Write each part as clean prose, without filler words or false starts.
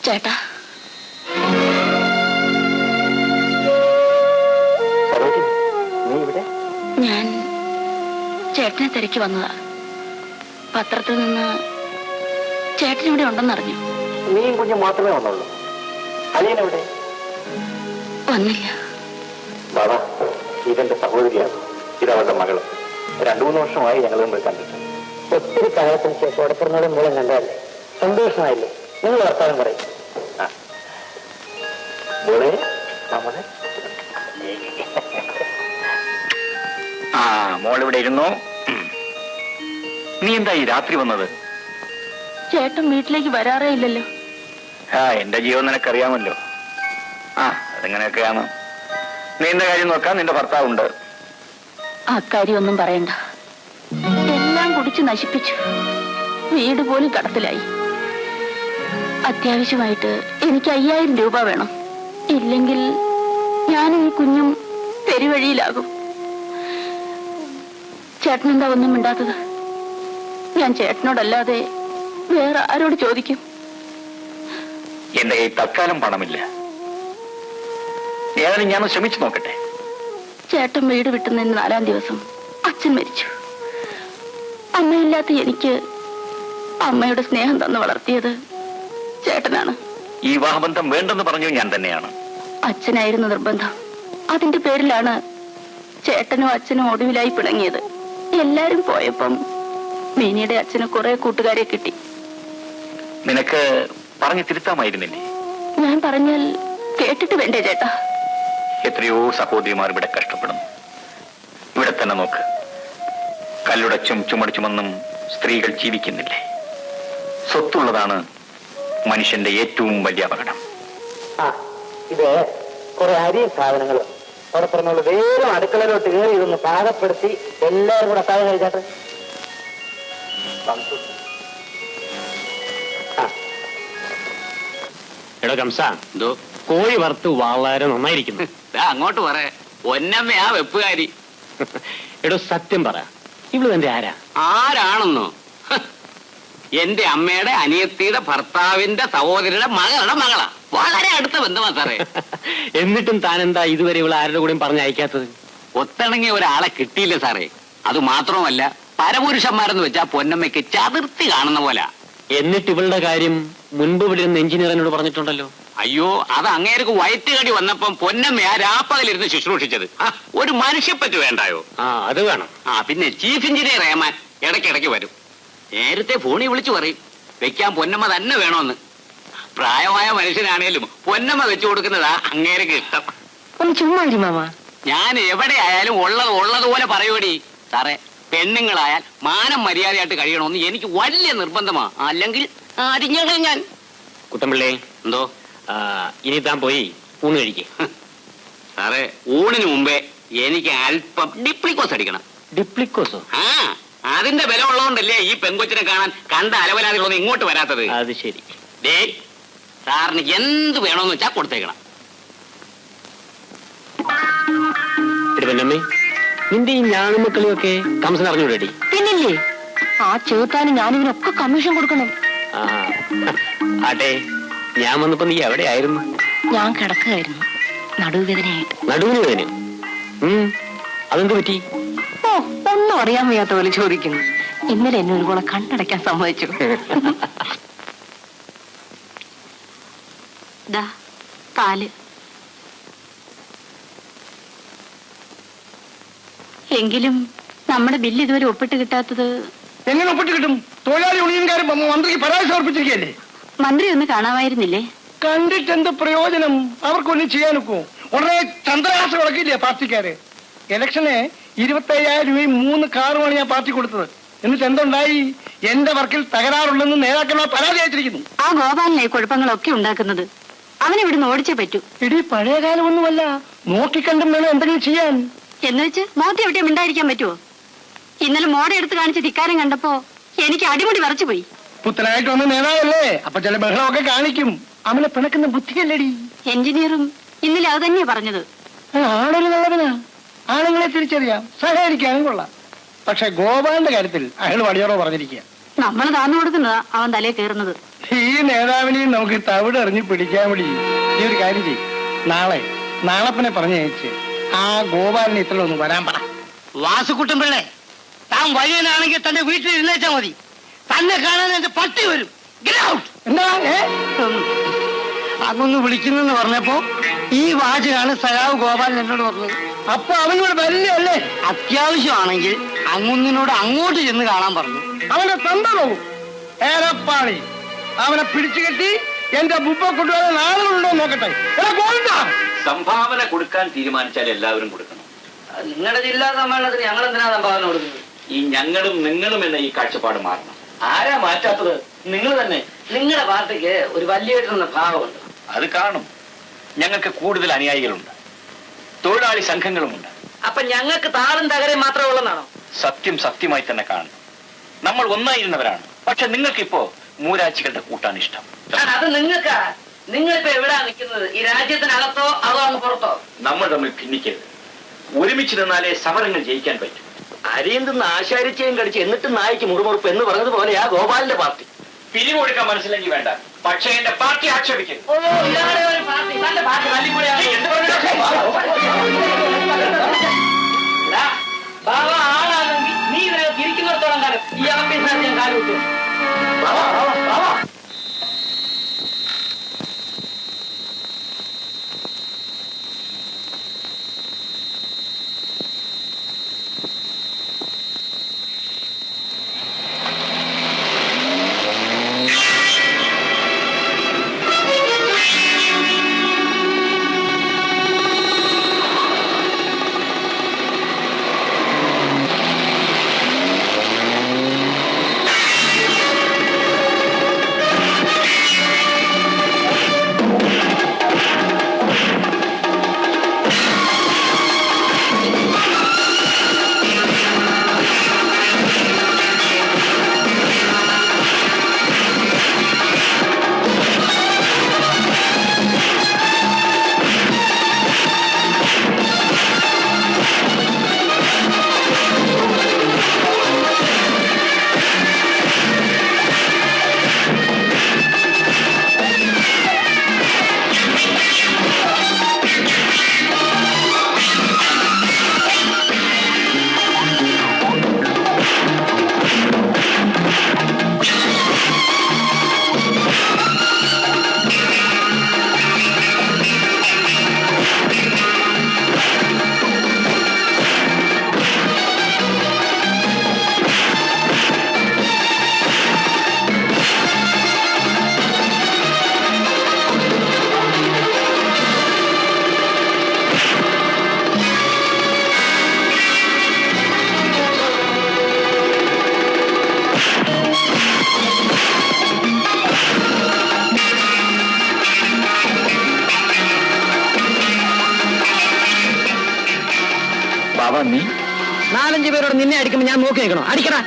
ചേട്ടാ, ഞാൻ ചേട്ടനെ തിരക്കി വന്നതാ. പത്രത്തിൽ നിന്ന് ചേട്ടൻ ഇവിടെ ഉണ്ടെന്നറിഞ്ഞു. നീയും കുഞ്ഞും മാത്രമേ വന്നുള്ളൂ. അളിയനെവിടെ? വന്നില്ല. ബാബാ, ഇതെന്റെ സഹോദരിയാണ്. ഇതവളുടെ മകള്. 2-3 വർഷമായി ഞങ്ങൾ തമ്മിൽ കണ്ടിട്ട്. ഒത്തിരി കാലത്തിന് ശേഷം ഒടപ്പുറന്നോടെ മൂലം കണ്ടതല്ലേ, സന്തോഷമായില്ലേ? നിങ്ങൾ വർത്താനം പറയും. മോളെ, നമ്മളെ മോളിവിടെ ഇരുന്നു. നീ എന്താ ഈ രാത്രി വന്നത്? ചേട്ടൻ വീട്ടിലേക്ക് വരാറേ ഇല്ലല്ലോ. എന്റെ ജീവൻ നിനക്കറിയാമല്ലോ. അതെങ്ങനെയൊക്കെയാണ്. നീ എന്റെ കാര്യം നോക്കാൻ നിന്റെ ഭർത്താവുണ്ട്. അക്കാര്യമൊന്നും പറയണ്ട. എല്ലാം കുടിച്ച് നശിപ്പിച്ചു. വീട് പോലും കടത്തിലായി. അത്യാവശ്യമായിട്ട് എനിക്ക് 5000 രൂപ വേണം. ഇല്ലെങ്കിൽ ഞാനും ഈ കുഞ്ഞും തെരുവഴിയിലാകും. ചേട്ടനെന്താ ഒന്നും മിണ്ടാത്തത്? ഞാൻ ചേട്ടനോടല്ലാതെ വേറെ ആരോട് ചോദിക്കും? എന്റെ കയ്യിൽ തൽക്കാലം പണമില്ല. ഏതായാലും ഞാൻ ശ്രമിച്ചു നോക്കട്ടെ. ചേട്ടൻ വീട് വിട്ടുന്നതിന് 4-ാം ദിവസം അച്ഛൻ മരിച്ചു. അമ്മയില്ലാത്ത എനിക്ക് അമ്മയുടെ സ്നേഹം തന്നു വളർത്തിയത് ചേട്ടനാണ്. ഈ വിവാഹബന്ധം വേണ്ടെന്ന് പറഞ്ഞു ഞാൻ തന്നെയാണ്. അച്ഛനായിരുന്നു നിർബന്ധം. അതിന്റെ പേരിലാണ് ചേട്ടനും അച്ഛനും ഒടുവിലായി പിണങ്ങിയത്. എല്ലാരും പോയപ്പം മീനിയുടെ അച്ഛന് കുറെ കൂട്ടുകാരെ കിട്ടി. നിനക്ക് പറഞ്ഞു തിരുത്താമായിരുന്നില്ലേ? ഞാൻ പറഞ്ഞാൽ കേട്ടിട്ട് വേണ്ടേ ചേട്ടാ? എത്രയോ സഹോദരിമാർ ഇവിടെ കഷ്ടപ്പെടുന്നു. ഇവിടെ തന്നെ നോക്ക്. കല്ലുടച്ചും ചുമടിച്ചുമെന്നും സ്ത്രീകൾ ജീവിക്കുന്നില്ലേ? സ്വത്തുള്ളതാണ് മനുഷ്യന്റെ ഏറ്റവും വലിയ അപകടം. ഇത് കുറെ അരിയും സാധനങ്ങളും അവിടെ പറഞ്ഞോളൂ. വേഗം അടുക്കളയിലോട്ട് കയറി ഇതൊന്ന് പാകപ്പെടുത്തി എല്ലാവരും കൂടെ അത്താഴം കഴിച്ചാട്ടെ. എടോ കംസ, എന്തോ കോഴി വറുത്ത് വളരെ നന്നായിരിക്കുന്നു. അങ്ങോട്ട് പറ. ഒന്നമ്മയാ വെപ്പുകാരി. എടോ സത്യം പറ, ഇവള് എന്റെ ആരാ? ആരാണെന്നോ? എന്റെ അമ്മയുടെ അനിയത്തിയുടെ ഭർത്താവിന്റെ സഹോദരിയുടെ മകളുടെ മകളാ. വളരെ അടുത്ത ബന്ധമാ സാറേ. എന്നിട്ടും താൻ എന്താ ഇതുവരെ ഇവള് ആരുടെ കൂടെയും പറഞ്ഞ് അയക്കാത്തത്? ഒത്തിണങ്ങിയ ഒരാളെ കിട്ടിയില്ല സാറേ. അത് മാത്രമല്ല, പരപുരുഷന്മാരെന്ന് വെച്ചാ പൊന്നമ്മയ്ക്ക് ചതുർത്തി കാണുന്ന പോലെ. എന്നിട്ട് ഇവളുടെ കാര്യം മുൻപ് ഇവിടെ ഇരുന്ന് എഞ്ചിനീയറിനോട് പറഞ്ഞിട്ടുണ്ടല്ലോ. അയ്യോ, അത് അങ്ങേർക്ക് വയറ്റുകടി വന്നപ്പം പൊന്നമ്മയാ രാപ്പകലിരുന്ന് ശുശ്രൂഷിച്ചത്. ഒരു മനുഷ്യപ്പറ്റ് വേണ്ടായോ? അത് വേണം. പിന്നെ ചീഫ് എഞ്ചിനീയർ ഏമാൻ ഇടയ്ക്കിടയ്ക്ക് വരും. നേരത്തെ ഫോണിൽ വിളിച്ചു പറയും വെക്കാൻ പൊന്നമ്മ തന്നെ വേണോന്ന്. പ്രായമായ മനുഷ്യനാണേലും പൊന്നമ്മ വെച്ചു കൊടുക്കുന്നതാ അങ്ങേർക്ക് ഇഷ്ടം. ഒന്ന് ചുമ്മാ മാമ. ഞാൻ എവിടെ ആയാലും ഉള്ളതുപോലെ പറയൂടി സാറേ. പെണ്ണുങ്ങളായാൽ മാനം മര്യാദയായിട്ട് കഴിയണമെന്ന് എനിക്ക് വലിയ നിർബന്ധമാ. അല്ലെങ്കിൽ അരിഞ്ഞട ഞാൻ. കുട്ടമ്പിള്ളേ, എന്തോ? ഇനി താൻ പോയി ഊണ് കഴിക്കേ. സാറേ, ഊണിന് മുമ്പേ എനിക്ക് അല്പം ഡിപ്ലിക്കോസ് അടിക്കണം. ഡിപ്ലിക്കോസോ? അതിന്റെ ബലം ഉള്ളതുകൊണ്ടല്ലേ ഈ പെങ്കൊച്ചിനെ കാണാൻ കണ്ട അലവലാതികളൊന്നും ഇങ്ങോട്ട് വരാത്തത്. അത് ശരി. സാറിന് എന്ത് വേണോന്ന് വെച്ചാ കൊടുത്തേക്കണം. പെണ്ണമ്മേ, നിന്റെ ഈ ഞാണുമക്കളിയൊക്കെ കംസൻ അറിഞ്ഞൂടേടി? പിന്നില്ലേ, ആ ചേർത്താനും ഞാനിതിനൊക്കെ കമ്മീഷൻ കൊടുക്കണം. ആട്ടെ, ഞാൻ വന്നപ്പോ നീ എവിടെയായിരുന്നു? ഞാൻ കിടക്കുകയായിരുന്നു, നടുവേദനയായിട്ട്. നടുവിന് വേദന? അതെന്ത് പറ്റി? ഒന്നും അറിയാൻ വയ്യാത്ത പോലെ ചോദിക്കുന്നു. ഇന്നലെ എന്നെ ഒരു കൂടെ കണ്ണടയ്ക്കാൻ സമ്മതിച്ചു. പാല്. എങ്കിലും നമ്മുടെ ബില്ല് ഇതുവരെ ഒപ്പിട്ട് കിട്ടാത്തത് എങ്ങനെ ഒപ്പിട്ട് കിട്ടും? തൊഴിലാളി യൂണിയൻകാരും മന്ത്രിക്ക് പരാതി സമർപ്പിച്ചിരിക്കുകയല്ലേ? മന്ത്രി ഒന്ന് കാണാമായിരുന്നില്ലേ? കണ്ടിട്ട് എന്ത് പ്രയോജനം? അവർക്കൊന്നും ചെയ്യാനൊക്കോ? ഉടനെ ചന്ദ്രഹാസ കളക്കില്ലേ പാർട്ടിക്കാര്? ഇലക്ഷന് 25,000 രൂപയും 3 കാറുമാണ് ഞാൻ പാർട്ടി കൊടുത്തത്. എന്നിട്ട് എന്തുണ്ടായി? എന്റെ വർക്കിൽ തകരാറുണ്ടെന്ന് നേതാക്കന്മാർ പരാതി അയച്ചിരിക്കുന്നു. ആ ഗോപാലിനെ കുഴപ്പങ്ങളൊക്കെ ഉണ്ടാക്കുന്നത്. അവനെ ഇവിടുന്ന് ഓടിച്ചേ പറ്റൂ. ഇടി പഴയ കാലമൊന്നുമല്ല, നോക്കിക്കണ്ടും വേണം എന്തെങ്കിലും ചെയ്യാൻ. എന്ന് വെച്ച് മോത്തി എവിടെയും മിണ്ടായിരിക്കാൻ പറ്റുമോ? ഇന്നലെ മോടെ എടുത്ത് കാണിച്ച് ധിക്കാരം കണ്ടപ്പോ എനിക്ക് അടിമുടി വിറച്ചുപോയി. പുത്തനായിട്ട് വന്ന നേതാവല്ലേ, അപ്പൊ ചില ബഹളമൊക്കെ കാണിക്കും. അവനെ പിണക്കുന്ന ബുദ്ധിയല്ലേടി. എഞ്ചിനീയറും ഇന്നലെ അത് തന്നെയാ പറഞ്ഞത്. ആളൊരു നല്ലവനാ, ആളുകളെ തിരിച്ചറിയാം, സഹകരിക്കാനും കൊള്ളാം. പക്ഷെ ഗോപാലിന്റെ കാര്യത്തിൽ അയാൾ വടിയോറോ പറഞ്ഞിരിക്കുക. നമ്മൾ താന്നു കൊടുക്കുന്നതാ അവൻ തലേ കയറുന്നത്. ഈ നേതാവിനെയും നമുക്ക് തവിട് എറിഞ്ഞ് പിടിക്കാൻ വേണ്ടി ഈ ഒരു കാര്യം ചെയ്യും. നാളെപ്പനെ പറഞ്ഞയച്ച് ആ ഗോപാലിനെ ഇത്ര ഒന്ന് വരാൻ പറ. വാസുക്കുട്ടൻ പിള്ളേ, താൻ വഴിയനാണെങ്കിൽ തന്റെ വീട്ടിൽ ഇരുന്നേച്ചാ മതി. തന്നെ കാണാൻ എന്റെ പട്ടി വരും. എന്താ അങ്ങൊന്ന് വിളിക്കുന്നെന്ന് പറഞ്ഞപ്പോ ഈ വാചകാണ് സഖാവ് ഗോപാലൻ എന്നോട് പറഞ്ഞത്. അപ്പൊ അവനോട് വരില്ലേ? അത്യാവശ്യമാണെങ്കിൽ അങ്ങൊന്നിനോട് അങ്ങോട്ട് ചെന്ന് കാണാൻ പറഞ്ഞു. അവന്റെ തന്ത പോകും. ഏറെപ്പാളി അവനെ പിടിച്ചു കെട്ടി എന്റെ ബുപ്പ കൊണ്ടുപോകാൻ ആളുകളുണ്ടോ നോക്കട്ടെ. സംഭാവന കൊടുക്കാൻ തീരുമാനിച്ചാൽ എല്ലാവരും കൊടുക്കണം. നിങ്ങളുടെ ജില്ലാ സമ്മേളനത്തിന് ഞങ്ങൾ എന്തിനാ സംഭാവന കൊടുക്കുന്നത്? ഈ ഞങ്ങളും നിങ്ങളും എന്ന ഈ കാഴ്ചപ്പാട് മാറണം. ആരാ മാറ്റാത്തത്? നിങ്ങൾ തന്നെ. നിങ്ങളുടെ പാർട്ടിക്ക് ഒരു വലിയ ഭാവമുണ്ട്. അത് കാണും. ഞങ്ങൾക്ക് കൂടുതൽ അനുയായികളുണ്ട്, തൊഴിലാളി സംഘങ്ങളുമുണ്ട്. അപ്പൊ ഞങ്ങൾക്ക് താളും തകരയും മാത്രമേ ഉള്ളതാണോ? സത്യം സത്യമായി തന്നെ കാണും. നമ്മൾ ഒന്നായിരുന്നവരാണ്. പക്ഷെ നിങ്ങൾക്കിപ്പോ മൂരാച്ചികളുടെ കൂട്ടാണ് ഇഷ്ടം. അത് നിങ്ങൾക്കാ. നിങ്ങളിപ്പോ എവിടാ നിൽക്കുന്നത്? ഈ രാജ്യത്തിനകത്തോ അതോ അങ്ങ് പുറത്തോ? നമ്മൾ തമ്മിൽ ഭിന്നിക്കരുത്. ഒരുമിച്ച് നിന്നാലേ സമരങ്ങൾ ജയിക്കാൻ പറ്റും. അരിയും തിന്ന് ആശാരിച്ചയും കടിച്ച് എന്നിട്ട് നായ്ക്ക് മുറുമുറുപ്പ് എന്ന് പറഞ്ഞതുപോലെയാ ഗോപാലിന്റെ പാർട്ടി. പിരിവ് കൊടുക്കാൻ മനസ്സിലെങ്കിൽ വേണ്ട, പക്ഷെ എന്റെ പാർട്ടി ആക്ഷേപിക്കും. ആളാണെങ്കിൽ നീ ഇതിനകത്ത് ഇരിക്കുന്നിടത്തോളം കാലം ഈ ആംബിയൻസിനകത്ത് ഞാൻ കാലം വിട്ടു. നീ 4-5 പേരോട് നിന്നെ അടിക്കുമ്പോ ഞാൻ നോക്കി നിൽക്കണോ? അടിക്കടാ.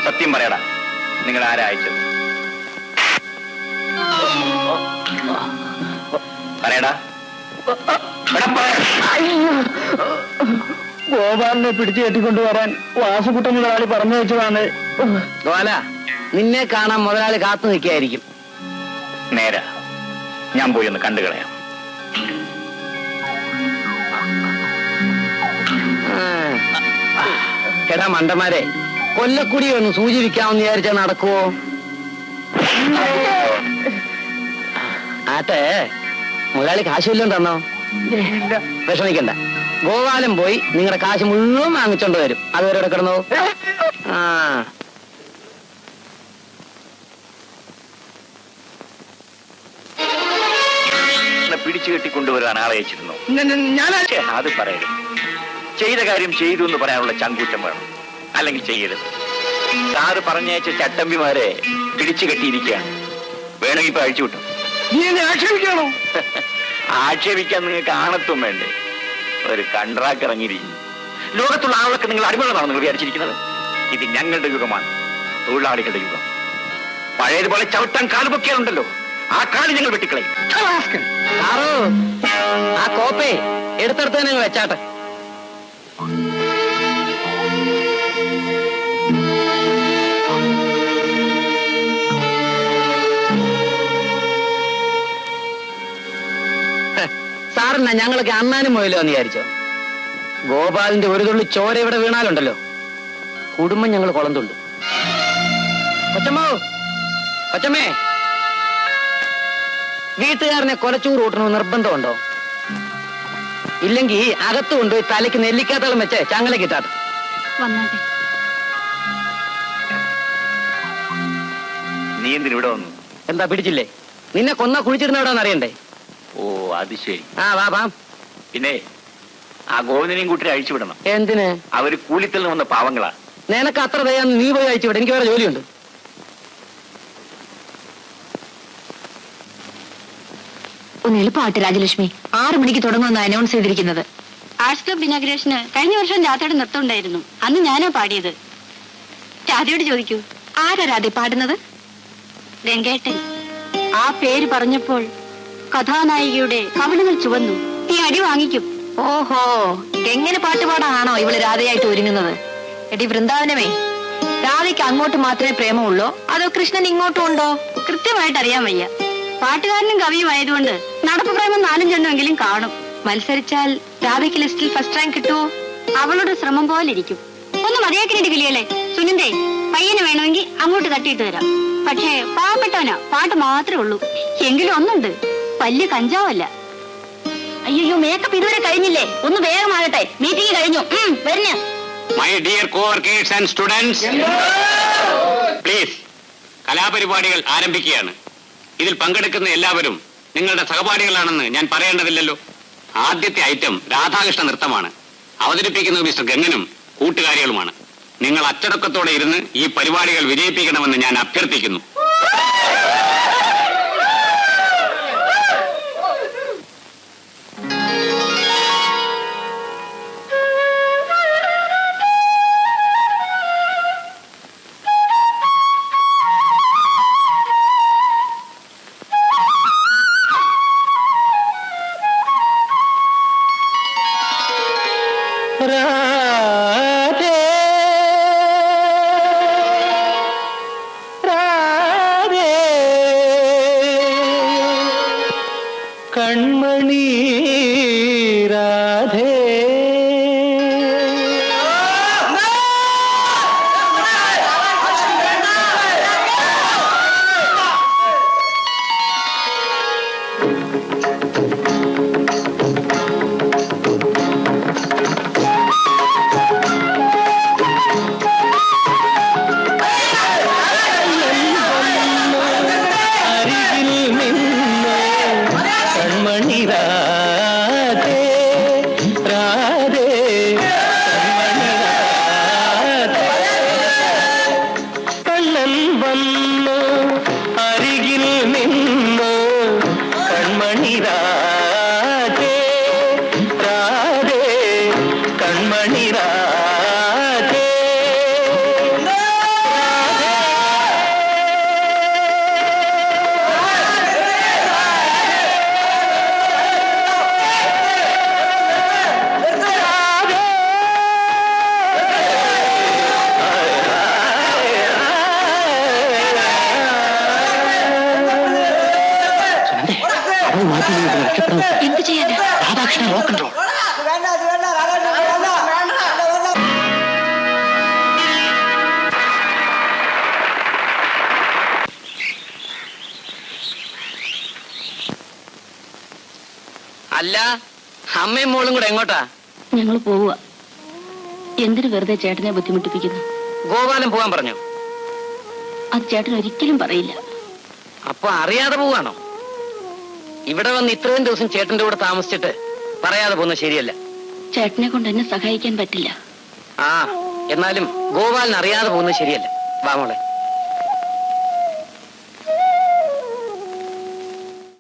സത്യം പറയടാ, നിങ്ങൾ ആരാ അയച്ചത്? പറയടാ. ഗോപാലിനെ പിടിച്ചു കെട്ടിക്കൊണ്ടുവരാൻ വാസുകുട്ടൻ മുതലാളി പറഞ്ഞു വെച്ചതാണ്. ഗോപാല, നിന്നെ കാണാൻ മുതലാളി കാത്തു നിൽക്കായിരിക്കും. നേരാ, ഞാൻ പോയി ഒന്ന് കണ്ടു കളയാം. എടാ മണ്ടന്മാരെ, കൊല്ലക്കുടി ഒന്ന് സൂചിപ്പിക്കാമെന്ന് വിചാരിച്ചാൽ നടക്കുവോ? ആട്ടെ മുതലാളി കാശുമില്ലും തന്നോ? ഇല്ല. വിഷമിക്കണ്ട, ഗോപാലം പോയി നിങ്ങളുടെ കാശ് മുഴുവൻ വാങ്ങിച്ചോണ്ട് വരും. അതുവരെ ഇവിടെ കിടന്നോ. ആ പിടിച്ചു കെട്ടിക്കൊണ്ടുവരാൻ ആളെ അയച്ചിരുന്നു. ഞാൻ അത് പറയരുത്. ചെയ്ത കാര്യം ചെയ്തു എന്ന് പറയാനുള്ള ചങ്കൂറ്റം വേണം, അല്ലെങ്കിൽ ചെയ്യരുത്. സാറ് പറഞ്ഞയച്ച ചട്ടമ്പിമാരെ പിടിച്ചു കെട്ടിയിരിക്കുകയാണ്. വേണമെങ്കിൽ ഇപ്പൊ അഴിച്ചു വിട്ടു. നീ എന്നെ ആക്ഷേപിക്കണോ? ആക്ഷേപിക്കാൻ നിങ്ങൾക്ക് ആണത്വം വേണ്ടേ? ഒരു കൺട്രാക്ട് ഇറങ്ങിയിരിക്കുന്നു. ലോകത്തുള്ള ആളൊക്കെ നിങ്ങൾ അടിമകളാണ് നിങ്ങൾ വിചാരിച്ചിരിക്കുന്നത്. ഇത് ഞങ്ങളുടെ യുഗമാണ്, തൊഴിലാളികളുടെ യുഗം. പഴയതുപോലെ ചവിട്ടാൻ കാലുപൊക്കിയാലുണ്ടല്ലോ, ആ കാല് ഞങ്ങൾ വെട്ടിക്കളയും. സാറോ, ആ കോപ്പേ എടുത്തെടുത്ത് നിങ്ങൾ വെച്ചാട്ടെ. സാറിനാ ഞങ്ങളൊക്കെ അണ്ണാനും പോയല്ലോ എന്ന് വിചാരിച്ചോ? ഗോപാലിന്റെ ഒരു തുള്ളി ചോര ഇവിടെ വീണാലുണ്ടല്ലോ, കുടുംബം ഞങ്ങൾ കുളം തുണ്ടു. കൊച്ചമ്മോ, കൊച്ചമ്മേ, വീട്ടുകാരനെ കൊലച്ചൂറ് കൂട്ടണമെന്ന് നിർബന്ധമുണ്ടോ? ഇല്ലെങ്കിൽ അകത്ത് കൊണ്ടുപോയി തലയ്ക്ക് നെല്ലിക്കാത്തളം വെച്ച് ചങ്ങല കിട്ടാട്ടെ. നീ എന്തിനിവിടെ വന്നു? എന്താ പിടിച്ചില്ലേ? നിന്നെ കൊന്ന കുഴിച്ചിരുന്ന എവിടെന്ന് അറിയണ്ടേ? ഓ അത് ശരി. ആ വാ വാ. പിന്നെ ആ ഗോവിന്ദനെയും കൂട്ടി അഴിച്ചു വിടണം. എന്തിന്? അവര് കൂലിത്തിൽ നിന്ന് വന്ന പാവങ്ങളാ. നിനക്ക് അത്ര ദയാന്ന് നീ പോയി അയച്ചു വിട, എനിക്ക് വേറെ ജോലിയുണ്ട്. ഒന്ന് എളുപ്പമാട്ടെ രാജലക്ഷ്മി. 6 മണിക്ക് തുടങ്ങുമെന്ന് അനൗൺസ് ചെയ്തിരിക്കുന്നത്. ആർട്സ് ക്ലബ് ഇനാഗ്രേഷന് കഴിഞ്ഞ വർഷം രാധയുടെ നൃത്തം ഉണ്ടായിരുന്നു. അന്ന് ഞാനാ പാടിയത്. രാധയോട് ചോദിക്കൂ. ആരാ രാധ പാടുന്നത്? രംഗേട്ടൻ. ആ പേര് പറഞ്ഞപ്പോൾ കഥാനായികയുടെ കവിളുകൾ ചുവന്നു. നീ അടി വാങ്ങിക്കും. ഓഹോ, എങ്ങനെ പാട്ട് പാടാനാണോ ഇവള് രാധയായിട്ട് ഒരുങ്ങുന്നത്? എടി വൃന്ദാവനമേ, രാധയ്ക്ക് അങ്ങോട്ട് മാത്രമേ പ്രേമമുള്ളൂ, അതോ കൃഷ്ണൻ ഇങ്ങോട്ടും ഉണ്ടോ? കൃത്യമായിട്ട് അറിയാൻ വയ്യ. പാട്ടുകാരനും കവിയും ആയതുകൊണ്ട് നടപ്പ് പ്രേമം 4-5 കാണും. മത്സരിച്ചാൽ രാധയ്ക്ക് ലിസ്റ്റിൽ ഫസ്റ്റ് റാങ്ക് കിട്ടുമോ? അവളുടെ ശ്രമം പോലെ ഇരിക്കും. ഒന്ന് മതിയാക്കിനിട്ട് കിളിയല്ലേ. സുനിന്തേ, പയ്യന് വേണമെങ്കിൽ അങ്ങോട്ട് തട്ടിയിട്ട് തരാം. പക്ഷേ പാവപ്പെട്ടവനാ, പാട്ട് മാത്രമേ ഉള്ളൂ. എങ്കിലും ഒന്നുണ്ട്, വലിയ കഞ്ചാവല്ല. അയ്യോ, മേക്കപ്പ് ഇതുവരെ കഴിഞ്ഞില്ലേ? ഒന്ന് വേഗമാകട്ടെ, മീറ്റിംഗ് കഴിഞ്ഞു. വരുന്ന my dear coworkers and students, please, കലാപരിപാടികൾ ആരംഭിക്കുകയാണ്. ഇതിൽ പങ്കെടുക്കുന്ന എല്ലാവരും നിങ്ങളുടെ സഹപാഠികളാണെന്ന് ഞാൻ പറയേണ്ടതില്ലല്ലോ. ആദ്യത്തെ ഐറ്റം രാധാകൃഷ്ണ നൃത്തമാണ്. അവതരിപ്പിക്കുന്നത് മിസ്റ്റർ ഗംഗനും കൂട്ടുകാരികളുമാണ്. നിങ്ങൾ അച്ചടക്കത്തോടെ ഇരുന്ന് ഈ പരിപാടികൾ വിജയിപ്പിക്കണമെന്ന് ഞാൻ അഭ്യർത്ഥിക്കുന്നു. കൺമണി രാധേ, എന്ത് ചെയ്യാനാ? Radhakrishna rock control. അല്ല, അമ്മയും മോളും കൂടെ എങ്ങോട്ടാ? ഞങ്ങൾ പോവുക. എന്തിനു വെറുതെ ചേട്ടനെ ബുദ്ധിമുട്ടിപ്പിക്കുന്നു? ഗോപാലൻ പോവാൻ പറഞ്ഞു. അത് ചേട്ടൻ ഒരിക്കലും പറയില്ല. അപ്പൊ അറിയാതെ പോവാണോ? ഇവിടെ വന്ന് ഇത്രയും ദിവസം ചേട്ടന്റെ കൂടെ താമസിച്ചിട്ട് പറയാതെ പോകുന്നത് ശരിയല്ല. ചേട്ടനെ കൊണ്ട് എന്നെ സഹായിക്കാൻ പറ്റില്ല. ആ, എന്നാലും ഗോപാലൻ അറിയാതെ പോകുന്നത് ശരിയല്ല. വാ മോളെ.